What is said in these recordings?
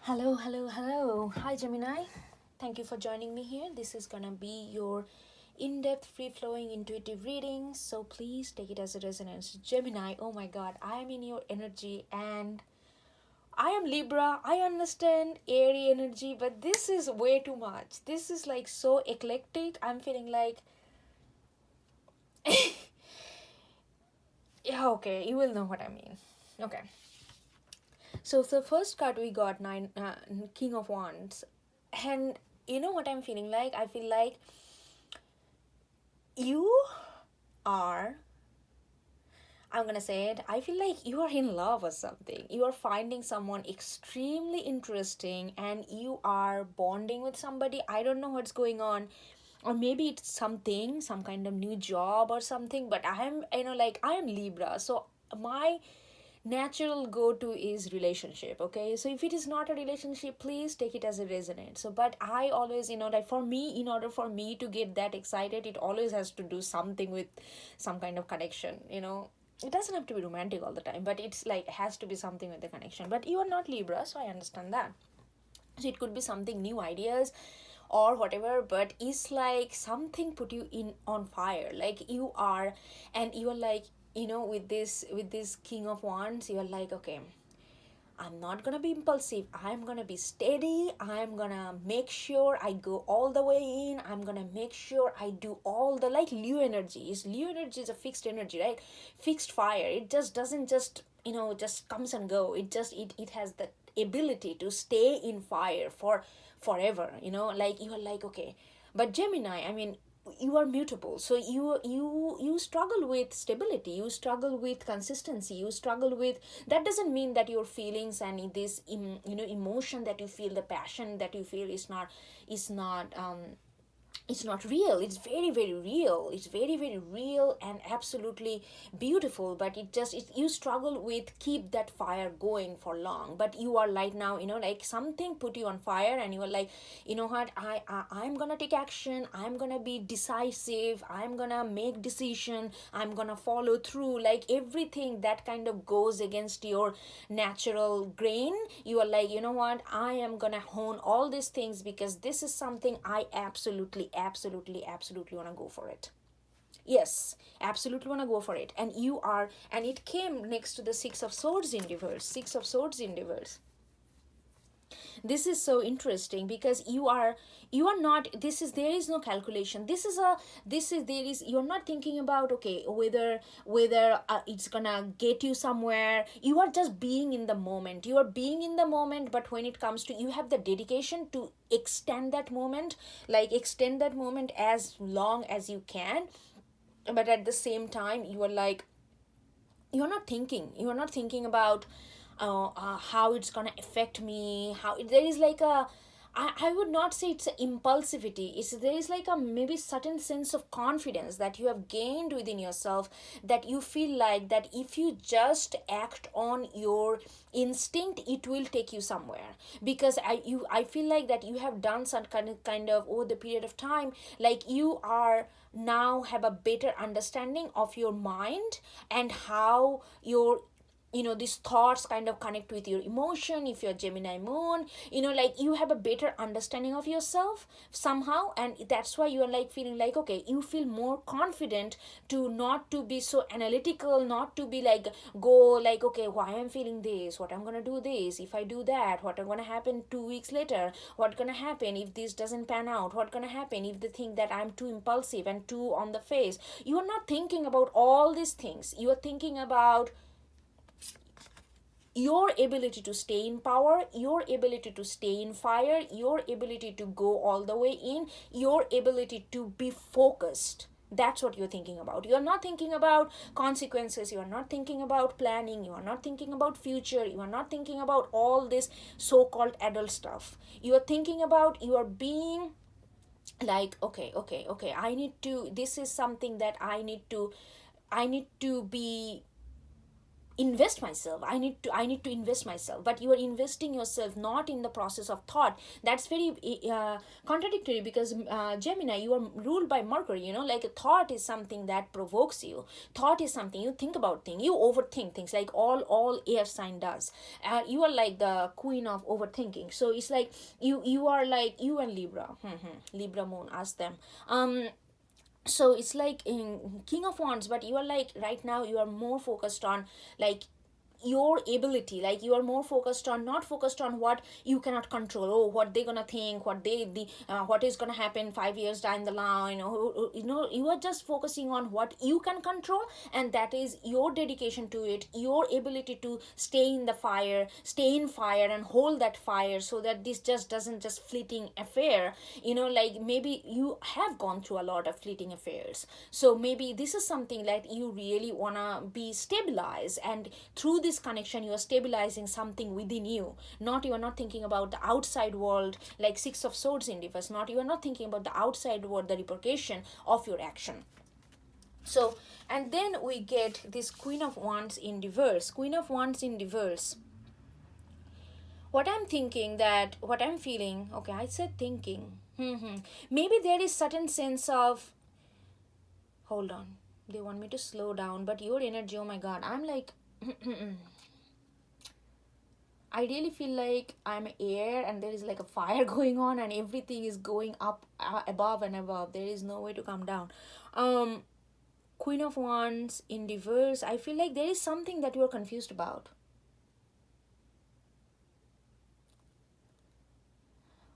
Hello, hello, hello. Hi, Gemini. Thank you for joining me here. This is gonna be your in depth, free flowing, intuitive reading. So please take it as a resonance. Gemini, oh my god, I am in your energy and I am Libra. I understand airy energy, but this is way too much. This is like so eclectic. I'm feeling like, yeah, okay, you will know what I mean. Okay. So the first card we got King of Wands, and you know what I'm feeling like? I feel like you are. I'm gonna say it. I feel like you are in love or something. You are finding someone extremely interesting, and you are bonding with somebody. I don't know what's going on, or maybe it's something, some kind of new job or something. But I am, like I am Libra, so my natural go-to is relationship. Okay, so if it is not a relationship, please take it as a resonance. So but I always, like for me, in order for me to get that excited, it always has to do something with some kind of connection. It doesn't have to be romantic all the time, but it's like has to be something with the connection. But you are not Libra, so I understand that. So it could be something, new ideas or whatever, but it's like something put you in on fire, like you are. And you are like, with this King of Wands, you are like, okay, I'm not gonna be impulsive. I'm gonna be steady. I'm gonna make sure I go all the way in. I'm gonna make sure I do all the, like, Leo energy is a fixed energy, right? Fixed fire. It just doesn't just comes and go. It has the ability to stay in fire for forever. Like you are like, okay. But Gemini, I mean, you are mutable, so you struggle with stability, you struggle with consistency, you struggle with. That doesn't mean that your feelings and this emotion that you feel, the passion that you feel is not real. It's very, very real. It's very, very real and absolutely beautiful. But you struggle with keep that fire going for long. But you are like now, like something put you on fire, and you are like, you know what, I'm gonna take action. I'm gonna be decisive. I'm gonna make decision. I'm gonna follow through. Like everything that kind of goes against your natural grain, you are like, you know what, I am gonna hone all these things because this is something I absolutely, absolutely, absolutely want to go for it. Yes, absolutely want to go for it. And you are, and it came next to the Six of Swords in reverse. Six of Swords in reverse. This is so interesting because you are not, this is, there is no calculation. You're not thinking about, okay, whether it's gonna get you somewhere. You are just being in the moment. You are being in the moment. But when it comes to, you have the dedication to extend that moment, like extend that moment as long as you can. But at the same time, you are like, you're not thinking about how it's gonna affect me. How there is like a, I would not say it's a impulsivity. There is like a maybe certain sense of confidence that you have gained within yourself, that you feel like that if you just act on your instinct, it will take you somewhere. Because I feel like that you have done some kind of over the period of time, like you are now have a better understanding of your mind and how your these thoughts kind of connect with your emotion. If you're Gemini moon, like you have a better understanding of yourself somehow, and that's why you're like feeling like, okay, you feel more confident to not to be so analytical, not to be like go like, okay, why I'm feeling this, what I'm gonna do this, if I do that, what are gonna happen 2 weeks later, what gonna happen if this doesn't pan out, what gonna happen if they think that I'm too impulsive and too on the face. You are not thinking about all these things. You are thinking about your ability to stay in power, your ability to stay in fire, your ability to go all the way in, your ability to be focused. That's what you're thinking about. You're not thinking about consequences. You are not thinking about planning. You are not thinking about future. You are not thinking about all this so-called adult stuff. You are thinking about, you are being like, okay, I need to, this is something that I need to be invest myself. I need to invest myself. But you are investing yourself not in the process of thought. That's very contradictory, because Gemini, you are ruled by Mercury. Like a thought is something that provokes you. Thought is something you think about things, you overthink things, like all air sign does. You are like the queen of overthinking. So it's like you are like you and Libra. Libra moon, ask them. So it's like in King of Wands, but you are like right now you are more focused on like your ability. Like you are more focused on, not focused on what you cannot control. Oh, what they're gonna think, what is gonna happen 5 years down the line. You are just focusing on what you can control, and that is your dedication to it, your ability to stay in fire and hold that fire, so that this just doesn't just fleeting affair. Like maybe you have gone through a lot of fleeting affairs, so maybe this is something that you really wanna be stabilized, and through this connection you are stabilizing something within you. You are not thinking about the outside world, like Six of Swords in reverse. You are not thinking about the outside world, the repercussion of your action. So, and then we get this Queen of Wands in reverse. What I'm feeling, okay, I said thinking. Maybe there is certain sense of, hold on, they want me to slow down, but your energy, oh my god, I'm like, I really feel like I'm air and there is like a fire going on and everything is going up, above and above. There is no way to come down. Queen of Wands in reverse, I feel like there is something that you are confused about.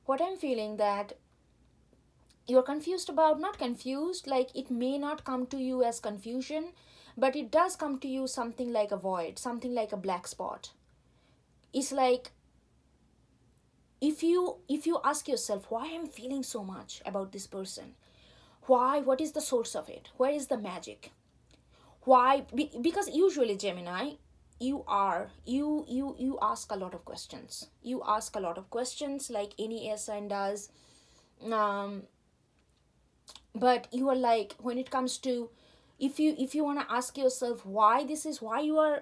What I'm feeling that you're confused about, not confused, like it may not come to you as confusion, but it does come to you something like a void, something like a black spot. It's like if you ask yourself, why I'm feeling so much about this person, what is the source of it, where is the magic, why? Because usually Gemini, you ask a lot of questions. You ask a lot of questions like any air sign does. But you are like, when it comes to, if you want to ask yourself why you are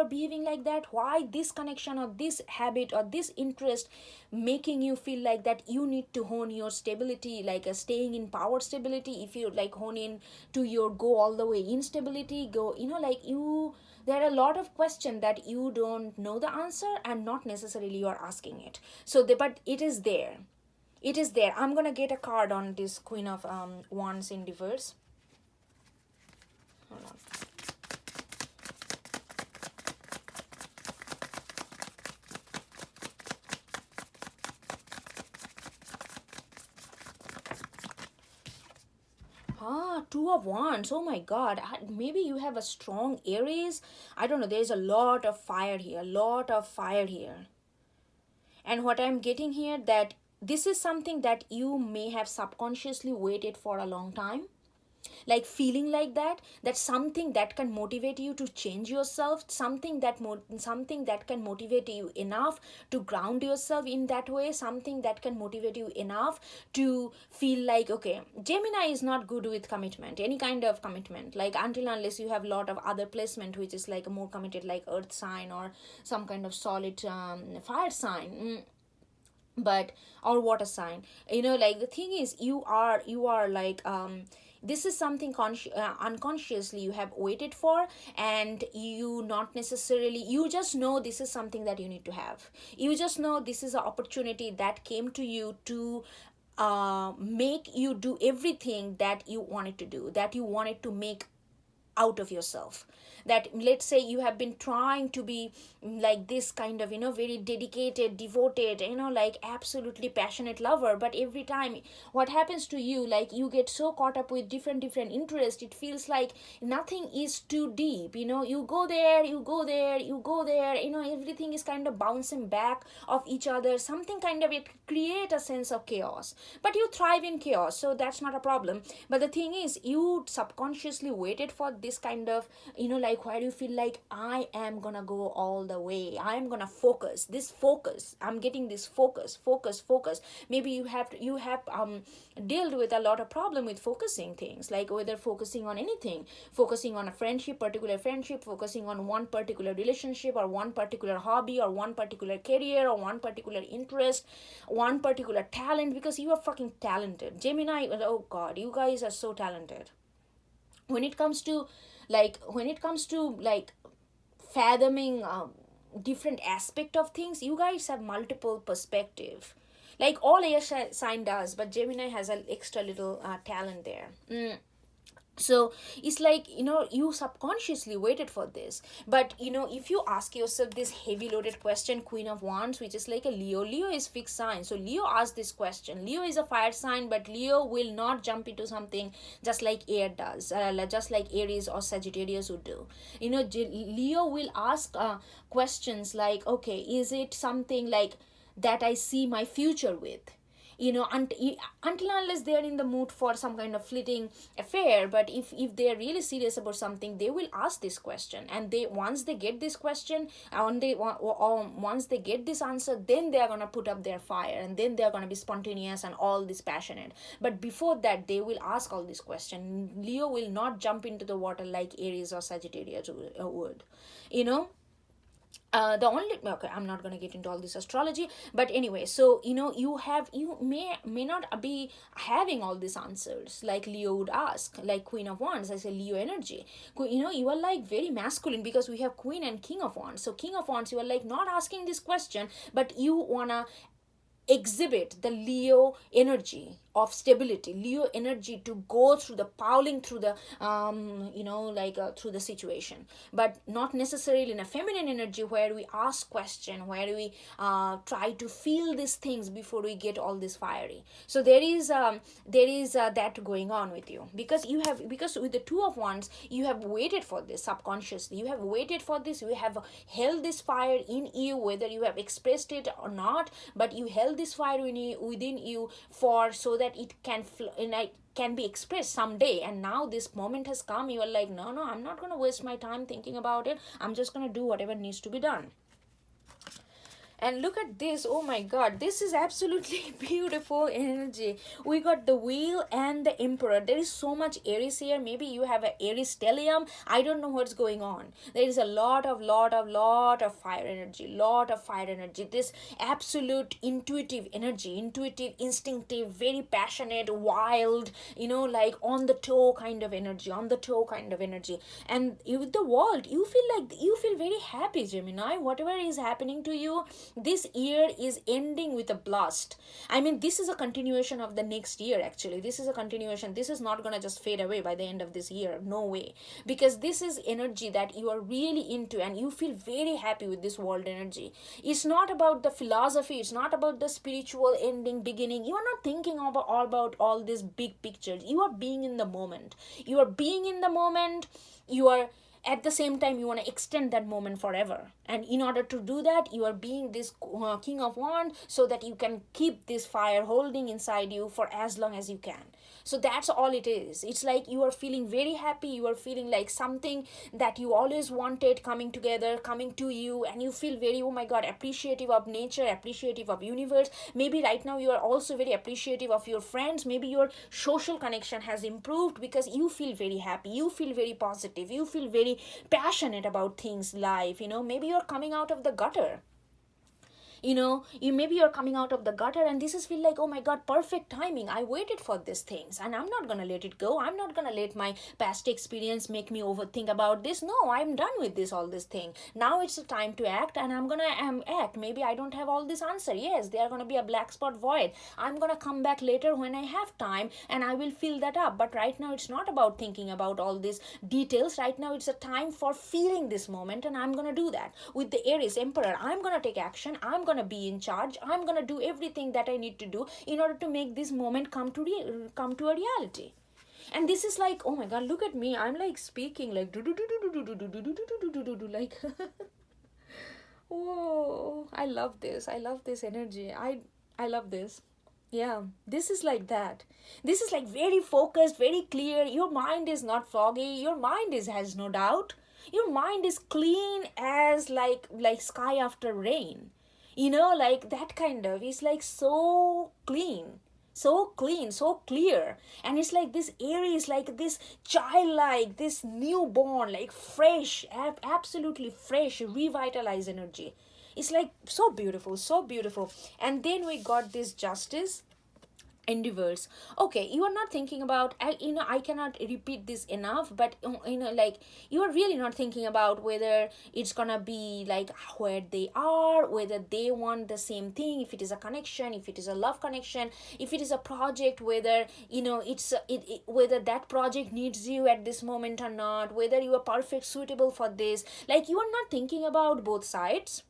behaving like that, why this connection or this habit or this interest making you feel like that, you need to hone your stability, like a staying in power stability. If you like hone in to your go all the way in stability, there are a lot of questions that you don't know the answer, and not necessarily you are asking it. But it is there. I'm gonna get a card on this Queen of Wands in reverse. Hold on. Two of Wands. Oh my god. Maybe you have a strong Aries. I don't know. There's a lot of fire here. And what I'm getting here, that this is something that you may have subconsciously waited for a long time. Like feeling like that's something that can motivate you to change yourself, something that can motivate you enough to ground yourself in that way, something that can motivate you enough to feel like, okay, Gemini is not good with commitment, any kind of commitment, like until unless you have a lot of other placement which is like a more committed, like earth sign or some kind of solid fire sign. But or water sign, like the thing is, you are like this is something unconsciously you have waited for, and you not necessarily, you just know this is something that you need to have. You just know this is an opportunity that came to you to make you do everything that you wanted to do, that you wanted to make out of yourself. That, let's say, you have been trying to be like this kind of very dedicated, devoted, like absolutely passionate lover, but every time what happens to you, like you get so caught up with different interests, it feels like nothing is too deep. You go there, everything is kind of bouncing back of each other, something kind of, it create a sense of chaos, but you thrive in chaos, so that's not a problem. But the thing is, you subconsciously waited for this kind of, like where you feel like I am gonna go all the way, I'm gonna focus, this focus, I'm getting this focus. Maybe you have dealt with a lot of problem with focusing things, like whether focusing on anything, focusing on a friendship, particular friendship, focusing on one particular relationship or one particular hobby or one particular career or one particular interest, one particular talent, because you are fucking talented. Gemini, oh god, you guys are so talented when it comes to like fathoming different aspect of things. You guys have multiple perspective, like all air sign does, but Gemini has an extra little talent there. So it's like, you subconsciously waited for this. But if you ask yourself this heavy loaded question, Queen of Wands, which is like a Leo is fixed sign, so Leo asked this question. Leo is a fire sign, but Leo will not jump into something just like air does, just like Aries or Sagittarius would do. Leo will ask questions like, okay, is it something like that I see my future with, until unless they're in the mood for some kind of fleeting affair. But if they're really serious about something, they will ask this question, and they once they get this question, once they get this answer, then they are going to put up their fire, and then they are going to be spontaneous and all this passionate. But before that, they will ask all this question. Leo will not jump into the water like Aries or Sagittarius would. The only, okay, I'm not going to get into all this astrology, but anyway, so you may not be having all these answers like Leo would ask, like Queen of Wands. I say Leo energy, you are like very masculine, because we have Queen and King of Wands. So King of Wands, you are like not asking this question, but you wanna exhibit the Leo energy of stability, Leo energy to go through the powling through the through the situation, but not necessarily in a feminine energy where we ask question, where we try to feel these things before we get all this fiery. So there is that going on with you, because with the Two of Wands, you have waited for this subconsciously, you have waited for this, you have held this fire in you, whether you have expressed it or not, but you held this fire within you for so that it can be expressed someday. And now this moment has come, you are like, no, I'm not going to waste my time thinking about it, I'm just going to do whatever needs to be done. And look at this, oh my god, this is absolutely beautiful energy. We got the Wheel and the Emperor. There is so much Aries here. Maybe you have an Aries stellium, I don't know what's going on. There is a lot of fire energy, this absolute intuitive energy, intuitive, instinctive, very passionate, wild, like on the toe kind of energy. And with the world, you feel very happy, Gemini. Whatever is happening to you, this year is ending with a blast. I mean, this is a continuation of the next year. Actually, this is a continuation. This is not gonna just fade away by the end of this year, no way, because this is energy that you are really into, and you feel very happy with this world energy. It's not about the philosophy, it's not about the spiritual ending, beginning. You are not thinking about all these big pictures. You are being in the moment. You are at the same time, you want to extend that moment forever, and in order to do that, you are being this King of Wands, so that you can keep this fire holding inside you for as long as you can. So that's all it is. It's like you are feeling very happy, you are feeling like something that you always wanted coming together, coming to you, and you feel very, oh my god, appreciative of nature, appreciative of universe. Maybe right now you are also very appreciative of your friends. Maybe your social connection has improved because you feel very happy, you feel very positive, you feel very passionate about things, life. Maybe you're coming out of the gutter. You're coming out of the gutter, and this is feel like, oh my god, perfect timing, I waited for these things, and I'm not gonna let it go. I'm not gonna let my past experience make me overthink about this. No, I'm done with all this thing. Now it's the time to act, and I'm gonna act. Maybe I don't have all this answer. Yes, there are gonna be a black spot void. I'm gonna come back later when I have time, and I will fill that up. But right now it's not about thinking about all these details. Right now it's a time for feeling this moment, and I'm gonna do that. With the Aries Emperor, I'm gonna take action. I'm gonna be in charge. I'm gonna do everything that I need to do in order to make this moment come to a reality. And this is like, oh my god, look at me, I'm like speaking like like whoa, I love this energy. I love this. Yeah, this is like that. This is like very focused, very clear. Your mind is not foggy. Your mind is has no doubt. Your mind is clean as like sky after rain. You know, like that kind of. It's like so clean. So clean, so clear. And it's like this air is like this childlike, this newborn, like fresh, absolutely fresh, revitalized energy. It's like so beautiful, so beautiful. And then we got this justice endeavors. Okay, you are not thinking about, I cannot repeat this enough, but like you are really not thinking about whether it's gonna be like where they are, whether they want the same thing, if it is a connection, if it is a love connection, if it is a project, whether whether that project needs you at this moment or not, whether you are perfect suitable for this. Like you are not thinking about both sides.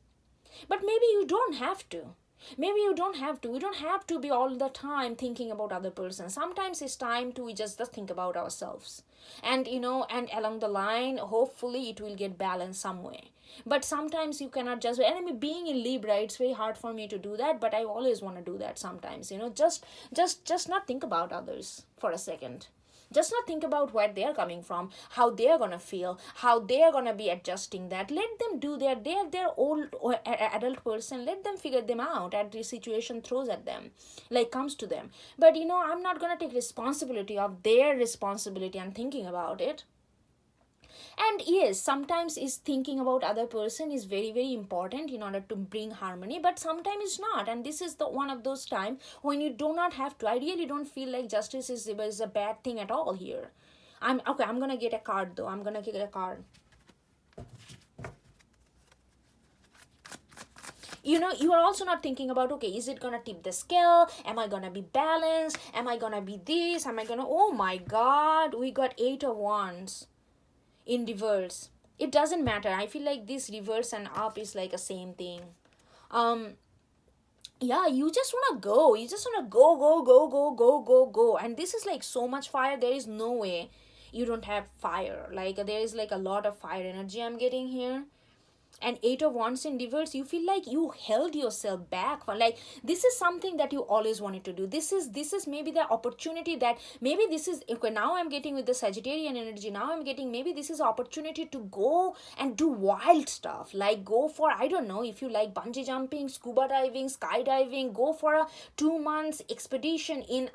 But maybe you don't have to. Maybe you don't have to. We don't have to be all the time thinking about other person. Sometimes it's time to just think about ourselves. And and along the line, hopefully it will get balanced some way. But sometimes you cannot just, and I mean, being in Libra, it's very hard for me to do that, but I always want to do that sometimes, just not think about others for a second. Just not think about where they're coming from, how they're gonna feel, how they're gonna be adjusting that. Let them do they're old or adult person. Let them figure them out as the situation throws at them, like comes to them. But I'm not gonna take responsibility of their responsibility and thinking about it. And yes, sometimes is thinking about other person is very very important in order to bring harmony, but sometimes it's not. And this is the one of those time when you do not have to. I really don't feel like justice is a bad thing at all here. I'm gonna get a card though. I'm gonna get a card. You are also not thinking about, okay, is it gonna tip the scale, am I gonna be balanced, am I gonna be this, am I gonna, oh my god, we got 8 of Wands in reverse. It doesn't matter. I feel like this reverse and up is like a same thing. um yeah, you just want to go. You just want to go, go, go, go, go, go, go. And this is like so much fire. There is no way you don't have fire. Like there is like a lot of fire energy I'm getting here. And 8 of Wands in reverse, you feel like you held yourself back for, like, this is something that you always wanted to do. This is maybe the opportunity that, maybe this is, okay, now I'm getting with the Sagittarian energy. Now I'm getting, maybe this is opportunity to go and do wild stuff, like go for, I don't know, if you like bungee jumping, scuba diving, skydiving, go for a 2 months expedition in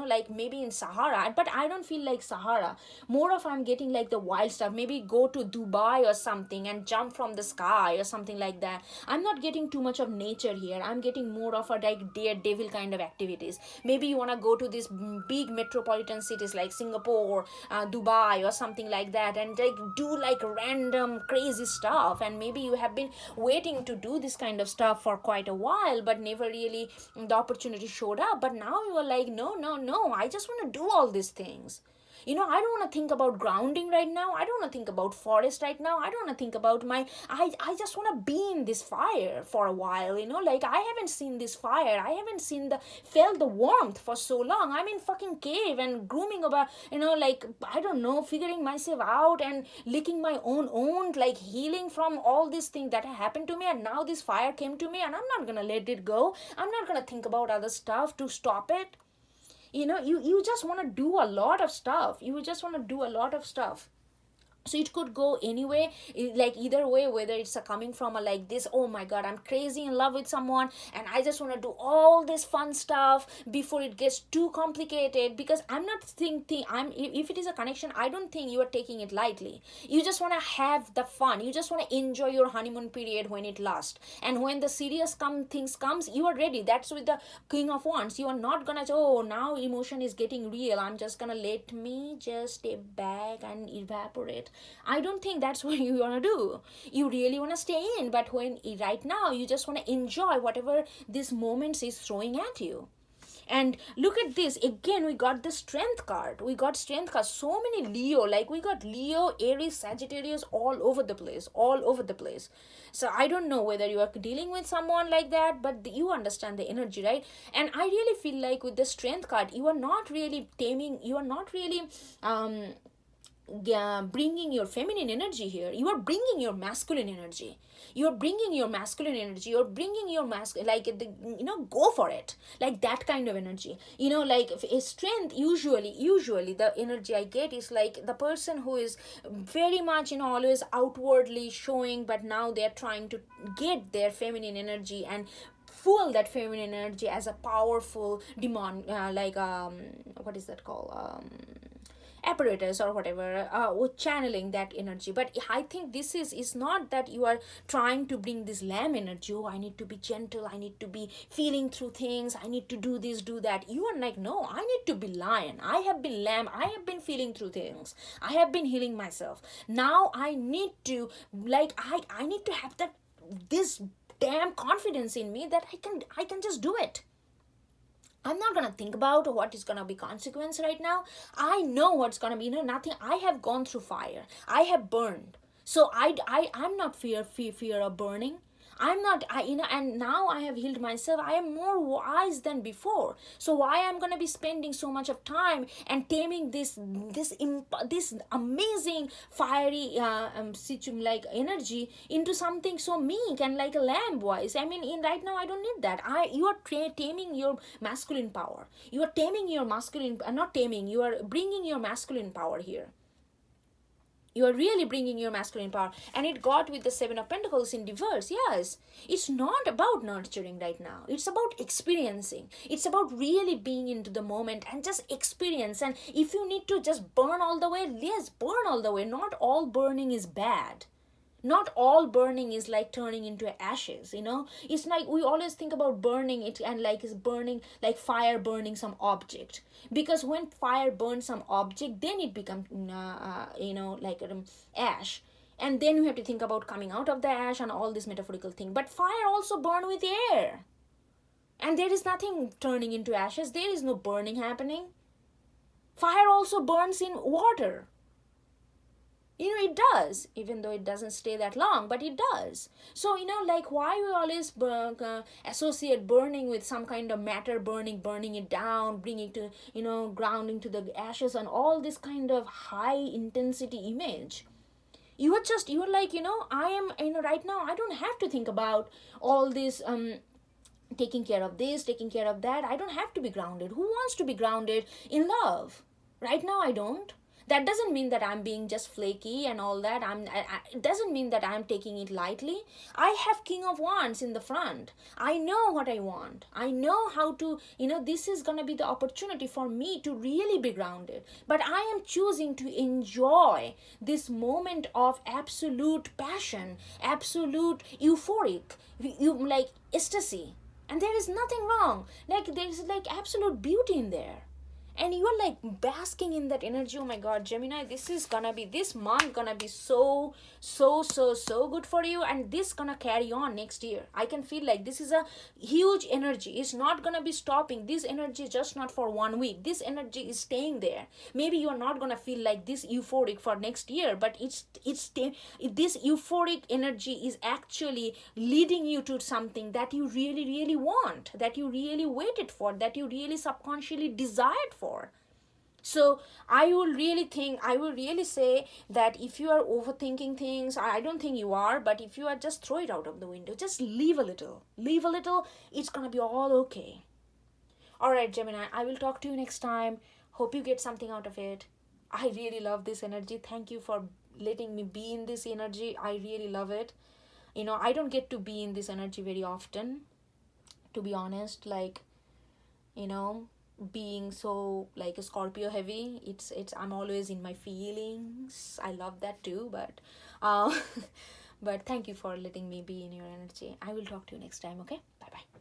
like maybe in Sahara. But I don't feel like Sahara. More of, I'm getting like the wild stuff. Maybe go to Dubai or something and jump from the sky or something like that. I'm not getting too much of nature here. I'm getting more of a like daredevil kind of activities. Maybe you want to go to these big metropolitan cities like Singapore, Dubai or something like that, and like do like random crazy stuff. And maybe you have been waiting to do this kind of stuff for quite a while, but never really the opportunity showed up. But now you are like, no, no, no, I just want to do all these things. I don't want to think about grounding right now. I don't want to think about forest right now. I don't want to think about I just want to be in this fire for a while. Like, I haven't seen this fire. I haven't felt the warmth for so long. I'm in fucking cave and grooming about, like, I don't know, figuring myself out and licking my own wound, like healing from all these things that happened to me. And now this fire came to me, and I'm not gonna let it go. I'm not gonna think about other stuff to stop it. You just want to do a lot of stuff. You just want to do a lot of stuff. So it could go anyway, like either way, whether it's coming from a like this, oh my god, I'm crazy in love with someone and I just want to do all this fun stuff before it gets too complicated. Because I'm not thinking, if it is a connection, I don't think you are taking it lightly. You just want to have the fun. You just want to enjoy your honeymoon period when it lasts. And when the serious things comes, you are ready. That's with the King of Wands. You are not gonna say, oh, now emotion is getting real, I'm just gonna let me just step back and evaporate. I don't think that's what you want to do. You really want to stay in, but when right now you just want to enjoy whatever this moment is throwing at you. And look at this again, we got the strength card. So many Leo, like we got Leo, Aries, Sagittarius all over the place. So I don't know whether you are dealing with someone like that, but you understand the energy, right? And I really feel like with the strength card, you are not really taming, you are not really bringing your feminine energy here. You are bringing your masculine energy. You're bringing your masculine energy. You're bringing your like go for it, like that kind of energy. Like a strength, usually the energy I get is like the person who is very much always outwardly showing, but now they're trying to get their feminine energy and fuel that feminine energy as a powerful demon, what is that called, apparatus or whatever, with channeling that energy. But I think this is not that you are trying to bring this lamb energy. Oh, I need to be gentle, I need to be feeling through things, I need to do this, do that. You are like, no, I need to be lion, I have been lamb, I have been feeling through things, I have been healing myself. Now I need to, like, I need to have that, this damn confidence in me that I can just do it. I'm not gonna think about what is gonna be consequence right now. I know what's gonna be. Nothing. I have gone through fire. I have burned. So I'm not fear of burning. I'm not. And now I have healed myself. I am more wise than before. So why I'm gonna be spending so much of time and taming this amazing fiery like energy into something so meek and like a lamb voice? I mean, in right now I don't need that. You are taming your masculine power. You are taming your masculine. Not taming. You are bringing your masculine power here. You are really bringing your masculine power. And it got with the Seven of Pentacles in reverse. Yes, it's not about nurturing right now. It's about experiencing. It's about really being into the moment and just experience. And if you need to just burn all the way, yes, burn all the way. Not all burning is bad. Not all burning is like turning into ashes. It's like we always think about burning it and like it's burning, like fire burning some object. Because when fire burns some object, then it becomes like ash. And then we have to think about coming out of the ash and all this metaphorical thing. But fire also burns with air, and there is nothing turning into ashes. There is no burning happening. Fire also burns in water. It does, even though it doesn't stay that long, but it does. So, like why we always associate burning with some kind of matter burning it down, bringing to, grounding to the ashes and all this kind of high intensity image. You are like, I am, right now, I don't have to think about all this, taking care of this, taking care of that. I don't have to be grounded. Who wants to be grounded in love? Right now, I don't. That doesn't mean that I'm being just flaky and all that. It doesn't mean that I'm taking it lightly. I have King of Wands in the front. I know what I want. I know how to, this is going to be the opportunity for me to really be grounded. But I am choosing to enjoy this moment of absolute passion, absolute euphoric, like ecstasy. And there is nothing wrong. Like there's like absolute beauty in there. And you are like basking in that energy. Oh my God, Gemini, this month gonna be so good for you. And this gonna carry on next year. I can feel like this is a huge energy. It's not gonna be stopping. This energy is just not for 1 week. This energy is staying there. Maybe you are not gonna feel like this euphoric for next year, but this euphoric energy is actually leading you to something that you really want, that you really waited for, that you really subconsciously desired for. So I will really say that if you are overthinking things, I don't think you are, but if you are, just throw it out of the window. Just leave a little, it's gonna be all okay. All right, Gemini, I will talk to you next time. Hope you get something out of it. I really love this energy. Thank you for letting me be in this energy. I really love it. I don't get to be in this energy very often, to be honest. Like, being so like a Scorpio heavy, it's I'm always in my feelings. I love that too, but but thank you for letting me be in your energy. I will talk to you next time. Okay, bye bye.